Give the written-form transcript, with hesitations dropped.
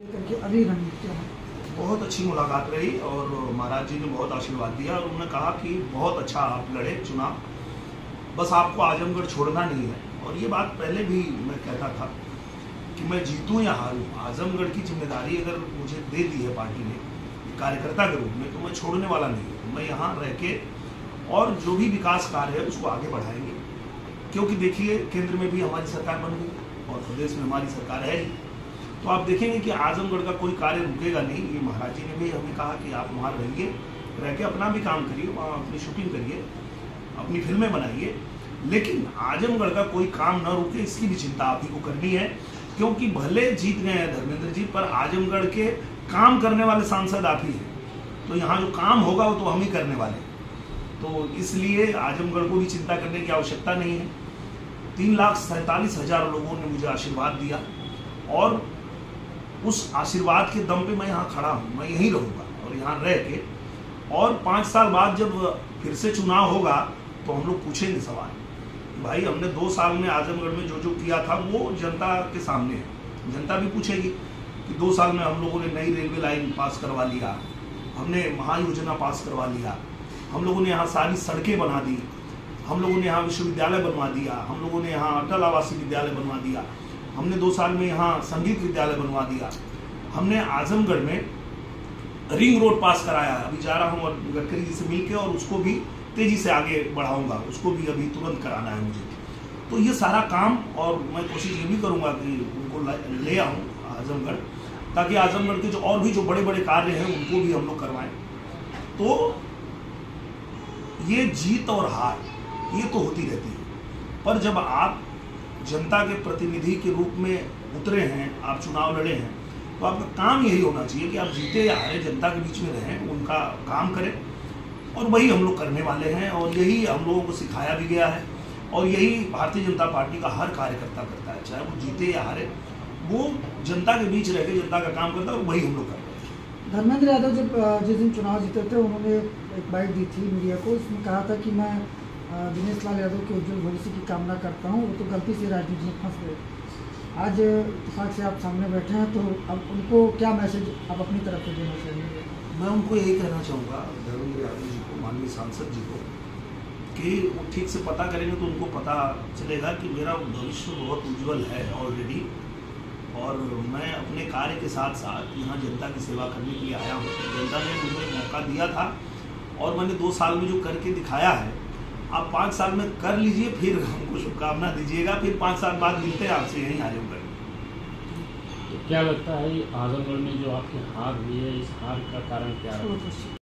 करके अभी रणनीति है। बहुत अच्छी मुलाकात रही और महाराज जी ने बहुत आशीर्वाद दिया और उन्होंने कहा कि बहुत अच्छा आप लड़े चुनाव, बस आपको आजमगढ़ छोड़ना नहीं है। और ये बात पहले भी मैं कहता था कि मैं जीतूं या हारूं, आजमगढ़ की जिम्मेदारी अगर मुझे दे दी है पार्टी ने कार्यकर्ता के रूप में, तो मैं छोड़ने वाला नहीं हूँ। मैं यहाँ रह के और जो भी विकास कार्य है उसको आगे बढ़ाएंगे, क्योंकि देखिए केंद्र में भी हमारी सरकार बन गई और प्रदेश में हमारी सरकार है ही। तो आप देखेंगे कि आजमगढ़ का कोई कार्य रुकेगा नहीं। ये महाराज जी ने भी हमें कहा कि आप वहाँ रहिए, रह के अपना भी काम करिए, वहाँ अपनी शूटिंग करिए, अपनी फिल्में बनाइए, लेकिन आजमगढ़ का कोई काम न रुके इसकी भी चिंता आप ही को करनी है, क्योंकि भले जीत गए हैं धर्मेंद्र जी, पर आजमगढ़ के काम करने वाले सांसद आप ही हैं। तो यहाँ जो काम होगा वो तो हम ही करने वाले हैं। तो इसलिए आजमगढ़ को भी चिंता करने की आवश्यकता नहीं है। 3,47,000 लोगों ने मुझे आशीर्वाद दिया और उस आशीर्वाद के दम पे मैं यहाँ खड़ा हूँ। मैं यहीं रहूँगा और यहाँ रह के, और 5 साल बाद जब फिर से चुनाव होगा तो हम लोग पूछेंगे सवाल, भाई हमने 2 साल में आजमगढ़ में जो जो किया था वो जनता के सामने है। जनता भी पूछेगी कि 2 साल में हम लोगों ने नई रेलवे लाइन पास करवा लिया, हमने महायोजना पास करवा लिया, हम लोगों ने यहाँ सारी सड़कें बना दी, हम लोगों ने यहाँ विश्वविद्यालय बनवा दिया, हम लोगों ने यहाँ अटल आवासीय विद्यालय बनवा दिया, हमने 2 साल में यहाँ संगीत विद्यालय बनवा दिया, हमने आजमगढ़ में रिंग रोड पास कराया है। अभी जा रहा हूँ और गडकरी जी से मिलके और उसको भी तेजी से आगे बढ़ाऊंगा, उसको भी अभी तुरंत कराना है मुझे। तो ये सारा काम, और मैं कोशिश ये भी करूँगा कि उनको ले आऊँ आजमगढ़, ताकि आजमगढ़ के जो और भी जो बड़े बड़े कार्य हैं उनको भी हम लोग करवाएं। तो ये जीत और हार ये तो होती रहती है, पर जब आप जनता के प्रतिनिधि के रूप में उतरे हैं, आप चुनाव लड़े हैं, तो आपका काम यही होना चाहिए कि आप जीते या हारे जनता के बीच में रहें, उनका काम करें। और वही हम लोग करने वाले हैं और यही हम लोगों को सिखाया भी गया है और यही भारतीय जनता पार्टी का हर कार्यकर्ता करता है, चाहे वो जीते या हारे, वो जनता के बीच रह के जनता का काम करता है और वही हम लोग करते हैं। धर्मेंद्र यादव जब जिस दिन चुनाव जीते थे उन्होंने एक बाइट दी थी मीडिया को, उसमें कहा था कि मैं दिनेश लाल यादव के उज्जवल भविष्य की कामना करता हूँ, वो तो गलती से राजनीति में फंस गए। आज इत्तेफाक से आप सामने बैठे हैं, तो अब उनको क्या मैसेज आप अपनी तरफ से देना चाहेंगे? मैं उनको यही कहना चाहूँगा, धर्मेंद्र यादव जी को, माननीय सांसद जी को, कि वो ठीक से पता करेंगे तो उनको पता चलेगा कि मेरा भविष्य बहुत उज्जवल है ऑलरेडी, और मैं अपने कार्य के साथ साथ यहाँ जनता की सेवा करने के लिए आया हूँ। जनता ने मुझे मौका दिया था और मैंने 2 साल में जो करके दिखाया है, आप 5 साल में कर लीजिए, फिर हमको शुभकामना दीजिएगा, फिर 5 साल बाद मिलते हैं आपसे यहीं आजमगढ़। तो क्या लगता है आजमगढ़ में जो आपकी हार हुई है, इस हार का कारण क्या है?